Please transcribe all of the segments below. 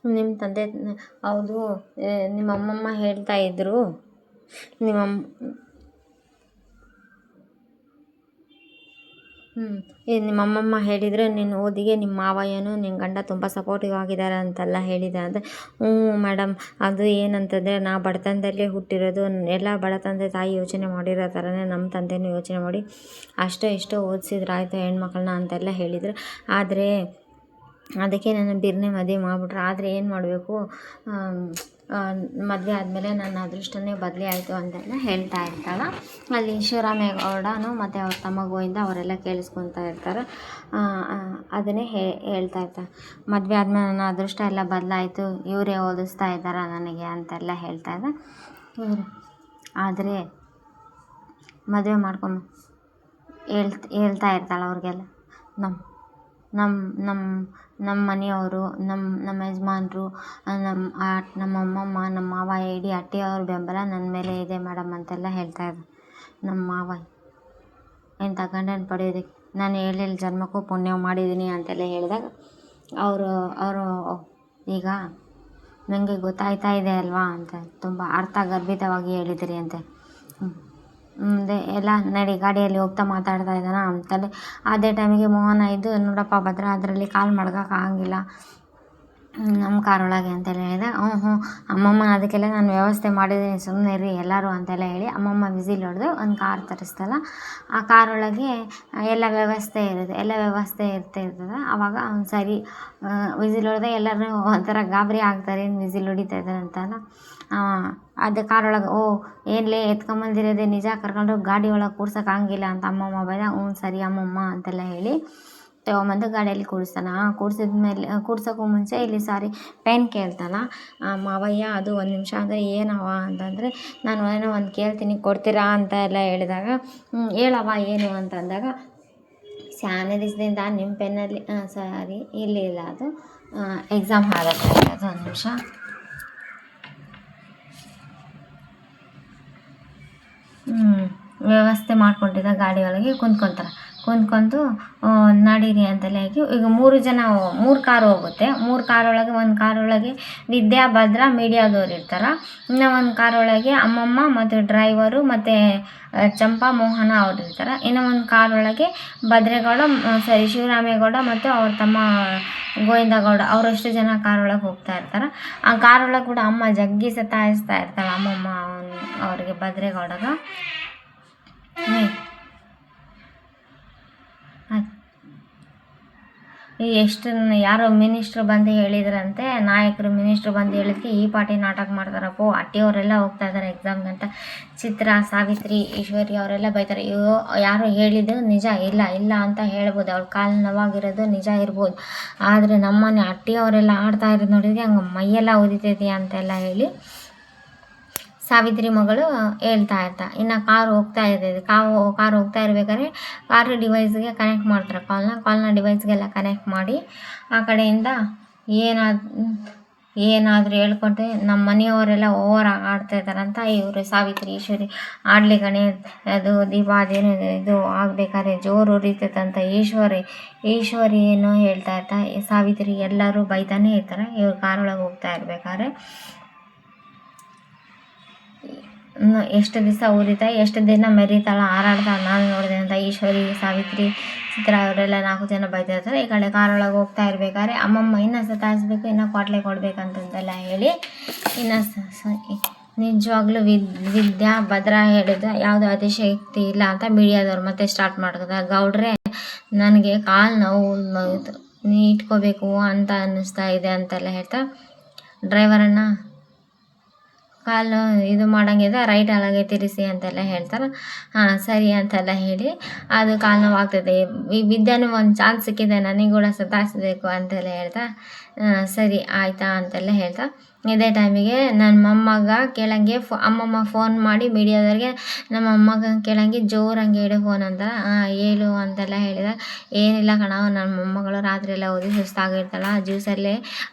ನಿಮ್ಮ ತಂದೆ ಹೌದು, ನಿಮ್ಮ ಅಮ್ಮಮ್ಮ ಹೇಳ್ತಾ ಇದ್ರು, ನಿಮ್ಮಮ್ಮ ನಿಮ್ಮ ಅಮ್ಮಮ್ಮ ಹೇಳಿದರೆ ನಿನ್ನ ಓದಿಗೆ ನಿಮ್ಮ ಮಾವಯ್ಯನು ನಿನ್ನ ಗಂಡ ತುಂಬ ಸಪೋರ್ಟಿವ್ ಆಗಿದ್ದಾರೆ ಅಂತೆಲ್ಲ ಹೇಳಿದೆ ಅಂದರೆ, ಮೇಡಮ್ ಅದು ಏನಂತಂದರೆ ನಾ ಬಡತನದಲ್ಲೇ ಹುಟ್ಟಿರೋದು, ಎಲ್ಲ ಬಡತನದ ತಾಯಿ ಯೋಚನೆ ಮಾಡಿರೋ ಥರನೇ ನಮ್ಮ ತಂದೆನೂ ಯೋಚನೆ ಮಾಡಿ ಅಷ್ಟೋ ಇಷ್ಟೋ ಓದಿಸಿದ್ರಾಯ್ತು ಹೆಣ್ಮಕ್ಳನ್ನ ಅಂತೆಲ್ಲ ಹೇಳಿದರು. ಆದರೆ ಅದಕ್ಕೆ ನನ್ನ ಬಿರ್ನೆ ಮದುವೆ ಮಾಡಿಬಿಟ್ರು. ಆದರೆ ಏನು ಮಾಡಬೇಕು, ಮದುವೆ ಆದಮೇಲೆ ನನ್ನ ಅದೃಷ್ಟನೇ ಬದಲಿ ಆಯಿತು ಅಂತೆಲ್ಲ ಹೇಳ್ತಾ ಇರ್ತಾಳೆ. ಅಲ್ಲಿ ಶಿವರಾಮೇಗೌಡನು ಮತ್ತು ಅವ್ರ ತಮ್ಮ ಗೋವಿಂದ ಅವರೆಲ್ಲ ಕೇಳಿಸ್ಕೊತಾ ಇರ್ತಾರೆ. ಅದನ್ನೇ ಹೇಳ್ತಾ ಇರ್ತಾರೆ, ಮದುವೆ ಆದಮೇಲೆ ನನ್ನ ಅದೃಷ್ಟ ಎಲ್ಲ ಬದಲಾಯಿತು, ಇವರೇ ಓದಿಸ್ತಾ ಇದ್ದಾರೆ ನನಗೆ ಅಂತೆಲ್ಲ ಹೇಳ್ತಾ ಇದ್ದ. ಆದರೆ ಮದುವೆ ಮಾಡ್ಕೊಂಡು ಹೇಳ್ತಾ ಇರ್ತಾಳೆ ಅವ್ರಿಗೆಲ್ಲ, ನಮ್ಮ ನಮ್ಮ ನಮ್ಮ ನಮ್ಮ ಮನೆಯವರು, ನಮ್ಮ ಯಜಮಾನ್ರು, ನಮ್ಮ ಅಮ್ಮಮ್ಮ, ನಮ್ಮ ಮಾವ, ಇಡೀ ಹಟ್ಟಿಯವ್ರ ಬೆಂಬಲ ನನ್ನ ಮೇಲೆ ಇದೆ ಮೇಡಮ್ ಅಂತೆಲ್ಲ ಹೇಳ್ತಾ ಇದ್ದೆ. ನಮ್ಮ ಮಾವ ಇಂಥ ಗಂಡನ ಪಡೆಯೋದಕ್ಕೆ ನಾನು 7 ಜನ್ಮಕ್ಕೂ ಪುಣ್ಯ ಮಾಡಿದ್ದೀನಿ ಅಂತೆಲ್ಲ ಹೇಳಿದಾಗ ಅವರು ಈಗ ನನಗೆ ಗೊತ್ತಾಯ್ತಾ ಇದೆ ಅಲ್ವಾ ಅಂತ ತುಂಬ ಅರ್ಥಗರ್ಭಿತವಾಗಿ ಹೇಳಿದಿರಿ ಅಂತೆ. ಮುಂದೆ ಎಲ್ಲ ನಡಿ ಗಾಡಿಯಲ್ಲಿ ಹೋಗ್ತಾ ಮಾತಾಡ್ತಾ ಇದ್ದಾನ ಅಂತಲೇ ಅದೇ ಟೈಮಿಗೆ ಮೋಹನ ಇದ್ದು, ನೋಡಪ್ಪ ಭದ್ರ ಅದರಲ್ಲಿ ಕಾಲು ಮಡ್ಗೋಕ್ಕಾಗಂಗಿಲ್ಲ ನಮ್ಮ ಕಾರೊಳಗೆ ಅಂತೆಲ್ಲ ಹೇಳಿದೆ. ಅಮ್ಮಮ್ಮ ಅದಕ್ಕೆಲ್ಲ ನಾನು ವ್ಯವಸ್ಥೆ ಮಾಡಿದ್ದೀನಿ, ಸುಮ್ಮನೆ ಇರಿ ಎಲ್ಲರೂ ಅಂತೆಲ್ಲ ಹೇಳಿ ಅಮ್ಮಮ್ಮ ವಿಸಿಲ್ ಹೊಡೆದು ಒಂದು ಕಾರ್ ತರಿಸ್ತಲ್ಲ, ಆ ಕಾರೊಳಗೆ ಎಲ್ಲ ವ್ಯವಸ್ಥೆ ಇರ್ತದೆ. ಆವಾಗ ಒಂದು ಸರಿ ವಿಸಿಲ್ ಹೊಡೆದ ಎಲ್ಲರೂ ಒಂಥರ ಗಾಬರಿ ಆಗ್ತಾರೆ, ಏನು ವಿಸಿಲ್ ಹೊಡಿತಾ ಇದ್ದಾರೆ ಅಂತಲ್ಲ. ಅದು ಕಾರೊಳಗೆ ಏನ್ಲೇ ಎತ್ಕೊಂಬಂದಿರೋದೇ ನಿಜ, ಕರ್ಕೊಂಡು ಗಾಡಿ ಒಳಗೆ ಕೂರ್ಸೋಕ್ಕಾಗಿಲ್ಲ ಅಂತ ಅಮ್ಮಮ್ಮ ಬೈದ. ಸರಿ ಅಮ್ಮಮ್ಮ ಅಂತೆಲ್ಲ ಹೇಳಿ ತೊಗೊಂಬಂದು ಗಾಡಿಯಲ್ಲಿ ಕೂರಿಸಿದ್ಮೇಲೆ ಕೂರ್ಸೋಕ್ಕೂ ಮುಂಚೆ ಇಲ್ಲಿ ಪೆನ್ ಕೇಳ್ತಾನ ಮಾವಯ್ಯ. ಅದು 1 ನಿಮಿಷ ಅಂದರೆ ಏನವ ಅಂತಂದರೆ, ನಾನು ಏನೋ ಒಂದು ಕೇಳ್ತೀನಿ ಕೊಡ್ತೀರಾ ಅಂತ ಎಲ್ಲ ಹೇಳಿದಾಗ, ಹೇಳವ ಏನು ಅಂತಂದಾಗ, ಸ್ಯಾನೆ ದಿವಸದಿಂದ ನಿಮ್ಮ ಪೆನ್ನಲ್ಲಿ ಇಲ್ಲ ಅದು ಎಕ್ಸಾಮ್ ಆಗುತ್ತೆ, ಅದು 1 ನಿಮಿಷ. ವ್ಯವಸ್ಥೆ ಮಾಡ್ಕೊಂಡಿದ್ದ ಗಾಡಿ ಒಳಗೆ ಕುಂತ್ಕೊಂತು ನಡೀರಿ ಅಂತೆಲ್ಲ ಹೇಳಿ ಈಗ 3 ಕಾರು ಹೋಗುತ್ತೆ. 3 ಕಾರೊಳಗೆ ಒಂದು ಕಾರೊಳಗೆ ವಿದ್ಯಾ, ಭದ್ರ, ಮೀಡಿಯಾದವ್ರು ಇರ್ತಾರೆ. ಇನ್ನು ಒಂದು ಕಾರೊಳಗೆ ಅಮ್ಮಮ್ಮ ಮತ್ತು ಡ್ರೈವರು ಮತ್ತು ಚಂಪಾ, ಮೋಹನ ಅವ್ರು ಇರ್ತಾರೆ. ಇನ್ನು ಒಂದು ಕಾರೊಳಗೆ ಭದ್ರೇಗೌಡ ಶಿವರಾಮೇಗೌಡ ಮತ್ತು ಅವ್ರ ತಮ್ಮ ಗೋವಿಂದಗೌಡ ಅವರಷ್ಟು ಜನ ಕಾರೊಳಗೆ ಹೋಗ್ತಾ ಇರ್ತಾರೆ. ಆ ಕಾರೊಳಗೆ ಕೂಡ ಅಮ್ಮ ಜಗ್ಗಿ ಸತಾಯಿಸ್ತಾ ಇರ್ತಾಳೆ ಅಮ್ಮಮ್ಮ ಅವ್ರಿಗೆ, ಭದ್ರೇಗೌಡಗ. ಎಷ್ಟು ಯಾರೋ ಮಿನಿಸ್ಟ್ರು ಬಂದು ಹೇಳಿದ್ರಂತೆ, ನಾಯಕರು ಮಿನಿಸ್ಟ್ರು ಬಂದು ಹೇಳಿದ್ಕೆ ಈ ಪಾರ್ಟಿ ನಾಟಕ ಮಾಡ್ತಾರಪ್ಪೋ, ಅಟ್ಟಿಯವರೆಲ್ಲ ಹೋಗ್ತಾ ಇದ್ದಾರೆ ಎಕ್ಸಾಮ್ಗೆ ಅಂತ. ಚಿತ್ರ, ಸಾವಿತ್ರಿ, ಈಶ್ವರಿ ಅವರೆಲ್ಲ ಬೈತಾರೆ. ಯಾರೋ ಹೇಳಿದ್ದು ನಿಜ ಇಲ್ಲ ಅಂತ ಹೇಳ್ಬೋದು, ಅವ್ಳ ಕಾಲು ನೋವಾಗಿರೋದು ನಿಜ ಇರ್ಬೋದು. ಆದರೆ ನಮ್ಮನೆ ಅಟ್ಟಿಯವರೆಲ್ಲ ಆಡ್ತಾ ಇರೋದು ನೋಡಿದ್ರೆ ಹಂಗೆ ಮೈಯೆಲ್ಲ ಉದಿತೈತಿ ಅಂತೆಲ್ಲ ಹೇಳಿ ಸಾವಿತ್ರಿ ಮಗಳು ಹೇಳ್ತಾ ಇರ್ತಾ. ಇನ್ನು ಕಾರು ಹೋಗ್ತಾ ಇರ್ತೈತೆ, ಕಾರು ಹೋಗ್ತಾ ಇರ್ಬೇಕಾದ್ರೆ ಕಾರು ಡಿವೈಸ್ಗೆ ಕನೆಕ್ಟ್ ಮಾಡ್ತಾರೆ, ಕಾಲ್ನ ಡಿವೈಸ್ಗೆಲ್ಲ ಕನೆಕ್ಟ್ ಮಾಡಿ ಆ ಕಡೆಯಿಂದ ಏನಾದರೂ ಹೇಳ್ಕೊಟ್ಟೆ ನಮ್ಮ ಮನೆಯವರೆಲ್ಲ ಓವರ್ ಆಡ್ತಾ ಇದ್ದಾರಂತ ಇವರು ಸಾವಿತ್ರಿ, ಈಶ್ವರಿ ಆಡ್ಲಿ ಕಣೆ, ಅದು ದೀಪ ಅದೇನು ಇದು ಆಗಬೇಕಾದ್ರೆ ಜೋರು ಉರಿತೈತಂತ ಈಶ್ವರಿ ಏನೋ ಹೇಳ್ತಾ ಇರ್ತಾ. ಸಾವಿತ್ರಿ ಎಲ್ಲರೂ ಬೈತಾನೆ ಇರ್ತಾರೆ. ಇವ್ರು ಕಾರೊಳಗೆ ಹೋಗ್ತಾ ಇರ್ಬೇಕಾದ್ರೆ ಎಷ್ಟು ದಿವಸ ಉರಿತಾ, ಎಷ್ಟು ದಿನ ಮೆರಿತಾಳ, ಹಾರಾಡ್ತಾಳೆ, ನಾನು ನೋಡಿದೆ ಅಂತ ಈಶ್ವರಿ, ಸಾವಿತ್ರಿ, ಚಿತ್ರ ಅವರೆಲ್ಲ 4 ಜನ ಬೈತಾ ಇರ್ತಾರೆ. ಈ ಕಡೆ ಕಾರೊಳಗೆ ಹೋಗ್ತಾ ಇರ್ಬೇಕಾದ್ರೆ ಅಮ್ಮಮ್ಮ ಇನ್ನೂ ಸತಾಯಿಸ್ಬೇಕು, ಇನ್ನೂ ಕ್ವಾಟ್ಲೆ ಕೊಡ್ಬೇಕಂತೆಲ್ಲ ಹೇಳಿ ನಿಜವಾಗ್ಲೂ ವಿದ್ಯಾ, ಭದ್ರ ಹೇಳಿದ ಯಾವುದೋ ಅತಿಶಯಕ್ತಿ ಇಲ್ಲ ಅಂತ ಮೀಡಿಯಾದವ್ರು ಮತ್ತೆ ಸ್ಟಾರ್ಟ್ ಮಾಡಿದ. ಗೌಡ್ರೆ ನನಗೆ ಕಾಲು ನೋವು ನೀ ಇಟ್ಕೋಬೇಕು ಅಂತ ಅನ್ನಿಸ್ತಾ ಇದೆ ಅಂತೆಲ್ಲ ಹೇಳ್ತಾ, ಡ್ರೈವರಣ್ಣ ಕಾಲು ಇದು ಮಾಡೋಂಗಿದೆ ರೈಟ್ ಅಲಾಗೆ ತಿರ್ಸಿ ಅಂತೆಲ್ಲ ಹೇಳ್ತಾರೆ. ಸರಿ ಅಂತೆಲ್ಲ ಹೇಳಿ ಅದು ಕಾಲು ನೋವು ಆಗ್ತದೆ, ಈ ವಿದ್ಯಾನು ಒಂದು ಚಾನ್ಸ್ ಸಿಕ್ಕಿದೆ ನನಗೆ ಕೂಡ ಸತಾಯಿಸ್ಬೇಕು ಅಂತೆಲ್ಲ ಹೇಳ್ತಾ, ಸರಿ ಆಯಿತಾ ಅಂತೆಲ್ಲ ಹೇಳ್ತಾ. ಇದೇ ಟೈಮಿಗೆ ನನ್ನ ಮೊಮ್ಮಗ ಕೇಳಂಗೆ ಅಮ್ಮಮ್ಮ ಫೋನ್ ಮಾಡಿ ಮೀಡಿಯಾದವ್ರಿಗೆ ನಮ್ಮ ಮೊಮ್ಮಗ ಕೇಳಂಗೆ ಜೋರಂಗೆ ಹೇಳು ಫೋನ್ ಅಂತ. ಹೇಳು ಅಂತೆಲ್ಲ ಹೇಳಿದ. ಏನಿಲ್ಲ ಕಣ, ನನ್ನ ಮೊಮ್ಮಗಳು ರಾತ್ರಿ ಎಲ್ಲ ಓದಿ ಸುಸ್ತಾಗಿರ್ತಾಳೆ, ಜ್ಯೂಸಲ್ಲೇ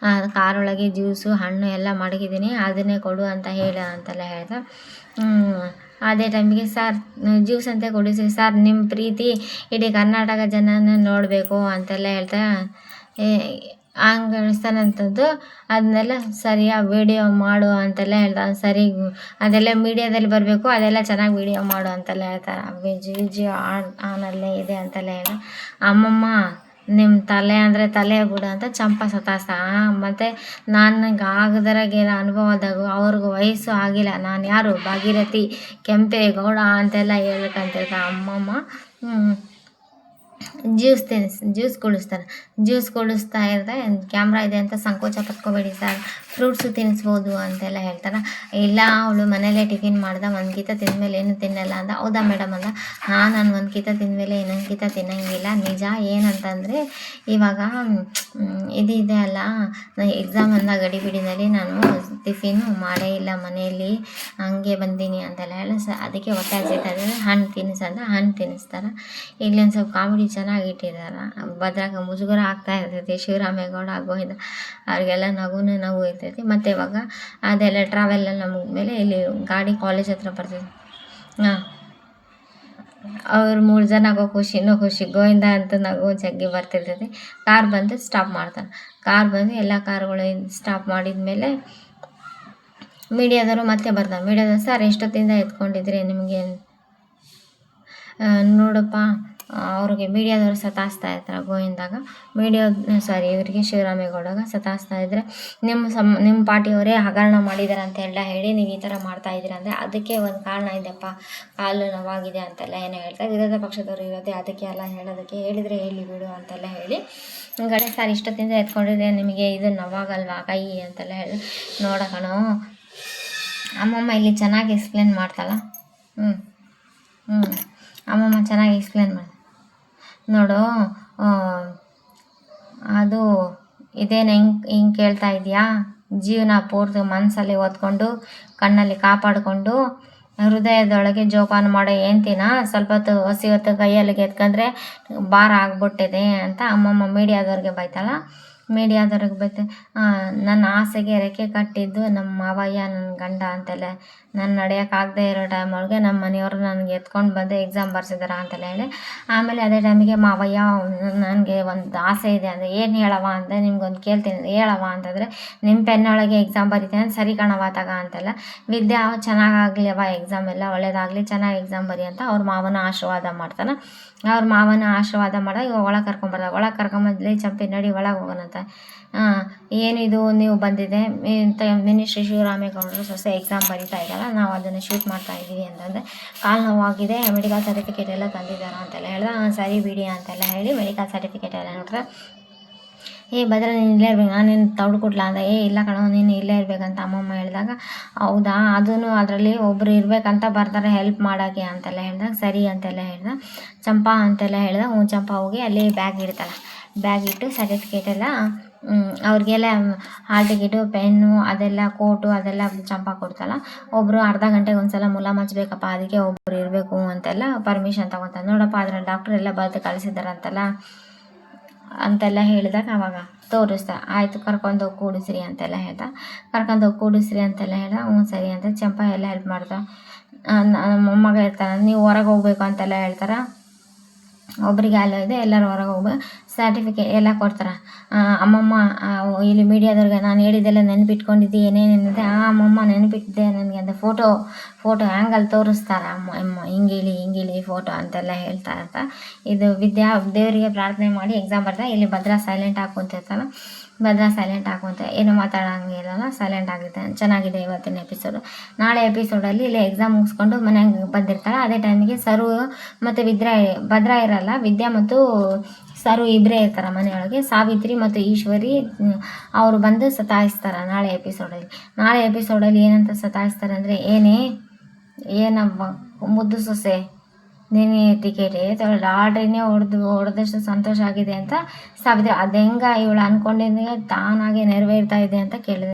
ಕಾರೊಳಗೆ ಜ್ಯೂಸು ಹಣ್ಣು ಎಲ್ಲ ಮಡಗಿದ್ದೀನಿ, ಅದನ್ನೇ ಕೊಡು ಅಂತ ಹೇಳು ಅಂತೆಲ್ಲ ಹೇಳ್ದೆ. ಅದೇ ಟೈಮಿಗೆ ಸರ್ ಜ್ಯೂಸ್ ಅಂತ ಕೊಡಿಸಿ ಸರ್, ನಿಮ್ಮ ಪ್ರೀತಿ ಇಡೀ ಕರ್ನಾಟಕ ಜನನ ನೋಡಬೇಕು ಅಂತೆಲ್ಲ ಹೇಳ್ತಾ ಹಂಗೆ ಅನಿಸ್ತಾನಂಥದ್ದು ಅದನ್ನೆಲ್ಲ ಸರಿಯಾಗಿ ವೀಡಿಯೋ ಮಾಡು ಅಂತೆಲ್ಲ ಹೇಳ್ತಾರೆ. ಸರಿ ಅದೆಲ್ಲ ಮೀಡಿಯಾದಲ್ಲಿ ಬರಬೇಕು, ಅದೆಲ್ಲ ಚೆನ್ನಾಗಿ ವೀಡಿಯೋ ಮಾಡು ಅಂತೆಲ್ಲ ಹೇಳ್ತಾರೆ. ವಿಡಿಯೋ ಆನಲ್ಲೇ ಇದೆ ಅಂತೆಲ್ಲ ಹೇಳಿ ಅಮ್ಮಮ್ಮ ನಿಮ್ಮ ತಲೆ ಅಂದರೆ ತಲೆ ಬಿಡು ಅಂತ ಚಂಪಾ ಸತಾಯಿಸ್ತಾ. ಮತ್ತು ನನಗೆ ಆಗದರಾಗೇನೋ ಅನುಭವದಾಗು ಅವ್ರಿಗೆ ವಯಸ್ಸು ಆಗಿಲ್ಲ, ನಾನು ಯಾರು ಭಾಗೀರಥಿ ಕೆಂಪೇಗೌಡ ಅಂತೆಲ್ಲ ಹೇಳ್ಬೇಕಂತಿರ್ತಾರೆ ಅಮ್ಮಮ್ಮ. ಜ್ಯೂಸ್ ಕುಡಿಸ್ತಾರೆ. ಜ್ಯೂಸ್ ಕುಡಿಸ್ತಾ ಇದ್ದರೆ ಕ್ಯಾಮ್ರಾ ಇದೆ ಅಂತ ಸಂಕೋಚ ಪಟ್ಕೋಬೇಡಿ ಸರ್, ಫ್ರೂಟ್ಸು ತಿನ್ನಿಸ್ಬೋದು ಅಂತೆಲ್ಲ ಹೇಳ್ತಾರೆ. ಇಲ್ಲ ಅವಳು ಮನೇಲೇ ಟಿಫಿನ್ ಮಾಡ್ದೆ, ಒಂದು ಗೀತ ತಿಂದಮೇಲೆ ಏನು ತಿನ್ನಲ್ಲ ಅಂದ. ಹೌದಾ ಮೇಡಮ್ ಅಂದ. ಹಾಂ, ನಾನು ಒಂದು ಗೀತ ತಿಂದಮೇಲೆ ಇನ್ನೊಂದು ಗೀತ ತಿನ್ನೋಂಗಿಲ್ಲ. ನಿಜ ಏನಂತಂದರೆ ಇವಾಗ ಇದಿದೆ ಅಲ್ಲ, ಎಕ್ಸಾಮ್ ಅಂದ ಗಡಿಬಿಡಿನಲ್ಲಿ ನಾನು ಟಿಫಿನ್ನು ಮಾಡೇ ಇಲ್ಲ ಮನೆಯಲ್ಲಿ, ಹಂಗೆ ಬಂದೀನಿ ಅಂತೆಲ್ಲ ಹೇಳಿ ಅದಕ್ಕೆ ಹೊಟ್ಟೆ ಹಸಿತಾ ಇದ್ದರೆ ಹಣ್ಣು ತಿನ್ನಿಸಂದ್ರೆ ಹಣ್ಣು ತಿನ್ನಿಸ್ತಾರೆ. ಇಲ್ಲೊಂದು ಸ್ವಲ್ಪ ಕಾಮಿಡಿ ಚೆನ್ನಾಗಿ ಇಟ್ಟಿದ್ದಾರೆ. ಭದ್ರಾಗ ಮುಜುಗರ ಆಗ್ತಾ ಇರ್ತೈತಿ ಶಿವರಾಮೇಗೌಡ ಗೋವಿಂದ ಅವ್ರಿಗೆಲ್ಲ ನಗು ಇರ್ತೈತಿ. ಮತ್ತು ಇವಾಗ ಅದೆಲ್ಲ ಟ್ರಾವೆಲ್ ಎಲ್ಲ ಮುಗಿದ್ಮೇಲೆ ಇಲ್ಲಿ ಗಾಡಿ ಕಾಲೇಜ್ ಹತ್ರ ಬರ್ತೈತಿ. ಹಾಂ, ಅವ್ರು 3 ಜನ ಖುಷಿನೂ ಖುಷಿ, ಗೋವಿಂದ ಅಂತೂ ನಗು ಜಗ್ಗಿ ಬರ್ತಿರ್ತೈತಿ. ಕಾರ್ ಬಂದು ಸ್ಟಾಪ್ ಮಾಡ್ತಾನೆ. ಕಾರ್ ಬಂದು ಎಲ್ಲ ಕಾರುಗಳು ಸ್ಟಾಪ್ ಮಾಡಿದ್ಮೇಲೆ ಮೀಡಿಯಾದವರು ಮತ್ತೆ ಬರ್ತಾರೆ. ಮೀಡಿಯಾದವರು ಸರ್ ಎಷ್ಟೊತ್ತಿಂದ ಎತ್ಕೊಂಡಿದ್ರಿ ನಿಮಗೆ ನೋಡಪ್ಪ, ಅವ್ರಿಗೆ ಮೀಡಿಯಾದವ್ರು ಸತಾಯಿಸ್ತಾ ಇರ್ತಾರೆ ಗೋವಿಂದಾಗ. ಇವರಿಗೆ ಶಿವರಾಮೇಗೌಡಗ ಸತಾಯಿಸ್ತಾ ಇದ್ದರೆ ನಿಮ್ಮ ಪಾರ್ಟಿಯವರೇ ಹಗರಣ ಮಾಡಿದ್ದಾರೆ ಅಂತೆಲ್ಲ ಹೇಳಿ ನೀವು ಈ ಥರ ಮಾಡ್ತಾ ಇದ್ದೀರ ಅಂದರೆ ಅದಕ್ಕೆ ಒಂದು ಕಾರಣ ಇದೆಯಪ್ಪ, ಕಾಲು ನೋವಾಗಿದೆ ಅಂತೆಲ್ಲ ಏನೋ ಹೇಳ್ತಾರೆ. ವಿರೋಧ ಪಕ್ಷದವರು ಇರೋದೇ ಅದಕ್ಕೆ ಎಲ್ಲ ಹೇಳೋದಕ್ಕೆ, ಹೇಳಿದರೆ ಹೇಳಿ ಬಿಡು ಅಂತೆಲ್ಲ ಹೇಳಿ ಗಣೇಶ ಸರ್ ಇಷ್ಟೊತ್ತಿಂದ ಎತ್ಕೊಂಡಿದ್ರೆ ನಿಮಗೆ ಇದು ನೋವಾಗಲ್ವಾ ಕೈ ಅಂತೆಲ್ಲ ಹೇಳಿ. ನೋಡಕಣೋ ಅಮ್ಮಮ್ಮ ಇಲ್ಲಿ ಚೆನ್ನಾಗಿ ಎಕ್ಸ್ಪ್ಲೇನ್ ಮಾಡ್ತಾಳ. ಅಮ್ಮಮ್ಮ ಚೆನ್ನಾಗಿ ಎಕ್ಸ್ಪ್ಲೇನ್ ಮಾಡಿ ನೋಡು, ಅದು ಇದೇನು ಹಿಂಗೆ ಕೇಳ್ತಾ ಇದೆಯಾ, ಜೀವನ ಪೂರ್ತಿ ಮನಸ್ಸಲ್ಲಿ ಓದ್ಕೊಂಡು ಕಣ್ಣಲ್ಲಿ ಕಾಪಾಡಿಕೊಂಡು ಹೃದಯದೊಳಗೆ ಜೋಪಾನ ಮಾಡೋ ಹೆಂಡ್ತಿನ ಸ್ವಲ್ಪ ಹೊತ್ತು ಕೈಯಲ್ಲಿ ಎತ್ಕೊಂಡ್ರೆ ಭಾರ ಆಗ್ಬಿಟ್ಟಿದೆ ಅಂತ ಅಮ್ಮಮ್ಮ ಮೀಡಿಯಾದವ್ರಿಗೆ ಬೈತಾಳ. ಮೀಡಿಯಾದವ್ರಿಗೆ ಬೈತೆ, ನನ್ನ ಆಸೆಗೆ ರೆಕ್ಕೆ ಕಟ್ಟಿದ್ದು ನಮ್ಮ ಮಾವಯ್ಯ ನನ್ನ ಗಂಡ ಅಂತೆಲ್ಲ, ನಾನು ನಡೆಯೋಕ್ಕಾಗದೇ ಇರೋ ಟೈಮೊಳಗೆ ನಮ್ಮ ಮನೆಯವರು ನನಗೆ ಎತ್ಕೊಂಡು ಬಂದು ಎಕ್ಸಾಮ್ ಬರ್ಸಿದಾರ ಅಂತೆಲ್ಲ ಹೇಳಿ. ಆಮೇಲೆ ಅದೇ ಟೈಮಿಗೆ ಮಾವಯ್ಯ ನನಗೆ ಒಂದು ಆಸೆ ಇದೆ ಅಂದರೆ ಏನು ಹೇಳವ ಅಂತ ನಿಮ್ಗೊಂದು ಕೇಳ್ತೀನಿ ಹೇಳವ ಅಂತಂದರೆ, ನಿಮ್ಮ ಪೆನ್ನೊಳಗೆ ಎಕ್ಸಾಮ್ ಬರೀತೀನಿ ಅಂತ ಸರಿ ಕಣವ ತಗ ಅಂತೆಲ್ಲ. ವಿದ್ಯೆ ಚೆನ್ನಾಗಾಗಲಿ ಅವ, ಎಕ್ಸಾಮ್ ಎಲ್ಲ ಒಳ್ಳೇದಾಗಲಿ, ಚೆನ್ನಾಗಿ ಎಕ್ಸಾಮ್ ಬರಿ ಅಂತ ಅವ್ರ ಮಾವನ ಆಶೀರ್ವಾದ ಮಾಡ್ತಾನೆ. ಅವ್ರ ಮಾವನ ಆಶೀರ್ವಾದ ಮಾಡಿದಾಗ ಇವಾಗ ಒಳಗೆ ಕರ್ಕೊಂಬಂದ್ಲಿ ಚಂಪಿ ನಡಿ ಒಳಗೆ ಹೋಗೋಣಂತ. ಏನಿದು ನೀವು ಬಂದಿದೆ ಮಿನಿಸ್ಟ್ರಿ ಶಿವರಾಮೇಗೌಡರು ಸೊಸೆ ಎಕ್ಸಾಮ್ ಬರೀತಾ ಇದ್ದಾರ, ನಾವು ಅದನ್ನು ಶೂಟ್ ಮಾಡ್ತಾ ಇದ್ದೀವಿ ಅಂತಂದರೆ, ಕಾಲು ನೋವಾಗಿದೆ, ಮೆಡಿಕಲ್ ಸರ್ಟಿಫಿಕೇಟ್ ಎಲ್ಲ ತಂದಿದ್ದಾರ ಅಂತೆಲ್ಲ ಹೇಳ್ದೆ. ಸರಿ ಬಿಡಿ ಅಂತೆಲ್ಲ ಹೇಳಿ ಮೆಡಿಕಲ್ ಸರ್ಟಿಫಿಕೇಟ್ ಎಲ್ಲ ನೋಡ್ರೆ, ಭದ್ರ ನೀನು ಇಲ್ಲೇ ಇರ್ಬೇಕು, ನಾನು ನಿನ್ನ ತೌಡು ಕೊಡ್ಲಾ ಅಂದ. ಇಲ್ಲ ಕಣೋ ನೀನು ಇಲ್ಲೇ ಇರಬೇಕಂತ ಅಮ್ಮಮ್ಮ ಹೇಳಿದಾಗ, ಹೌದಾ ಅದೂ ಅದರಲ್ಲಿ ಒಬ್ಬರು ಇರಬೇಕಂತ ಬರ್ತಾರೆ ಹೆಲ್ಪ್ ಮಾಡೋಕ್ಕೆ ಅಂತೆಲ್ಲ ಹೇಳಿದಾಗ, ಸರಿ ಅಂತೆಲ್ಲ ಹೇಳ್ದೆ. ಚಂಪಾ ಅಂತೆಲ್ಲ ಹೇಳ್ದೆ. ಚಂಪಾ ಹೋಗಿ ಅಲ್ಲಿ ಬ್ಯಾಗ್ ಇಡ್ತಾಳೆ. ಬ್ಯಾಗ್ ಇಟ್ಟು ಸರ್ಟಿಫಿಕೇಟ್ ಎಲ್ಲ ಅವ್ರಿಗೆಲ್ಲ ಹಾಲ್ ಟಿಕೆಟು ಪೆನ್ನು ಅದೆಲ್ಲ ಕೋಟು ಅದೆಲ್ಲ ಚಂಪಾ ಕೊಡ್ತಾಳೆ. ಒಬ್ಬರು ಅರ್ಧ ಗಂಟೆಗೆ ಒಂದ್ಸಲ ಮುಲಾಮ್ ಹಚ್ಬೇಕಪ್ಪ, ಅದಕ್ಕೆ ಒಬ್ಬರು ಇರಬೇಕು ಅಂತೆಲ್ಲ ಪರ್ಮಿಷನ್ ತೊಗೊತಾರೆ. ನೋಡಪ್ಪ ಅದರ ಡಾಕ್ಟ್ರ್ ಎಲ್ಲ ಬರೆದು ಕಳಿಸಿದಾರಂತೆಲ್ಲ ಅಂತೆಲ್ಲ ಹೇಳಿದಾಗ ಅವಾಗ ತೋರಿಸ್ತಾ, ಆಯಿತು ಕರ್ಕೊಂಡೋಗಿ ಕೂಡಿಸ್ರಿ ಅಂತೆಲ್ಲ ಹೇಳ್ದ. ಕರ್ಕೊಂಡೋಗಿ ಕೂಡಿಸ್ರಿ ಅಂತೆಲ್ಲ ಹೇಳ್ದ. ಸರಿ ಅಂತ ಚಂಪಾ ಎಲ್ಲ ಹೆಲ್ಪ್ ಮಾಡ್ದ. ಮೊಮ್ಮಗ ಇರ್ತಾನೆ, ನೀವು ಹೊರಗೆ ಹೋಗ್ಬೇಕು ಅಂತೆಲ್ಲ ಹೇಳ್ತಾರೆ. ಒಬ್ಬರಿಗೆ ಅಲ್ಲೋ ಇದೆ, ಎಲ್ಲರೂ ಹೊರಗೆ ಹೋಗ್ಬೇಕು. ಸರ್ಟಿಫಿಕೇಟ್ ಎಲ್ಲ ಕೊಡ್ತಾರೆ. ಅಮ್ಮಮ್ಮ ಇಲ್ಲಿ ಮೀಡಿಯಾದವ್ರಿಗೆ ನಾನು ಹೇಳಿದ್ದೆಲ್ಲ ನೆನಪಿಟ್ಕೊಂಡಿದ್ದೆ ಏನೇನಿದೆ, ಅಮ್ಮಮ್ಮ ನೆನಪಿಟ್ಟಿದ್ದೆ ನನಗೆ ಅಂತ ಫೋಟೋ ಹ್ಯಾಂಗಲ್ಲಿ ತೋರಿಸ್ತಾರೆ. ಅಮ್ಮ ಹಿಂಗಿಳಿ ಫೋಟೋ ಅಂತೆಲ್ಲ ಹೇಳ್ತಾ ಇರ್ತಾರೆ. ಇದು ದೇವರಿಗೆ ಪ್ರಾರ್ಥನೆ ಮಾಡಿ ಎಕ್ಸಾಮ್ ಬರ್ತಾ ಇಲ್ಲಿ ಭದ್ರಾ ಸೈಲೆಂಟ್ ಹಾಕ್ಕೊಂತಿರ್ತಾನೆ. ಭದ್ರಾ ಸೈಲೆಂಟ್ ಹಾಕುವಂತೆ ಏನು ಮಾತಾಡೋಂಗಿಲ್ಲ, ಸೈಲೆಂಟ್ ಆಗಿದೆ. ಚೆನ್ನಾಗಿದೆ ಇವತ್ತಿನ ಎಪಿಸೋಡು. ನಾಳೆ ಎಪಿಸೋಡಲ್ಲಿ ಇಲ್ಲಿ ಎಕ್ಸಾಮ್ ಮುಗಿಸ್ಕೊಂಡು ಮನೆಗೆ ಬಂದಿರ್ತಾಳೆ. ಅದೇ ಟೈಮಿಗೆ ಸರು ಮತ್ತು ಭದ್ರಾ ಇರಲ್ಲ, ವಿದ್ಯಾ ಮತ್ತು ಸರು ಇಬ್ಬರೇ ಇರ್ತಾರೆ ಮನೆಯೊಳಗೆ. ಸಾವಿತ್ರಿ ಮತ್ತು ಈಶ್ವರಿ ಅವರು ಬಂದು ಸತಾಯಿಸ್ತಾರೆ ನಾಳೆ ಎಪಿಸೋಡಲ್ಲಿ ಏನಂತ ಸತಾಯಿಸ್ತಾರೆ ಅಂದರೆ, ಏನಮ್ಮ ಮುದ್ದು ಸೊಸೆ ನೀನು ಟಿಕೆಟ್ ಲಾಟ್ರಿನೇ ಹೊಡೆದಷ್ಟು ಸಂತೋಷ ಆಗಿದೆ ಅಂತ ಸಾವಿತ್ರಿ, ಅದು ಹೆಂಗೆ ಇವಳು ಅಂದ್ಕೊಂಡಿದ್ದೆ ತಾನಾಗೆ ನೆರವೇರ್ತಾ ಇದೆ ಅಂತ ಕೇಳಿದೆ.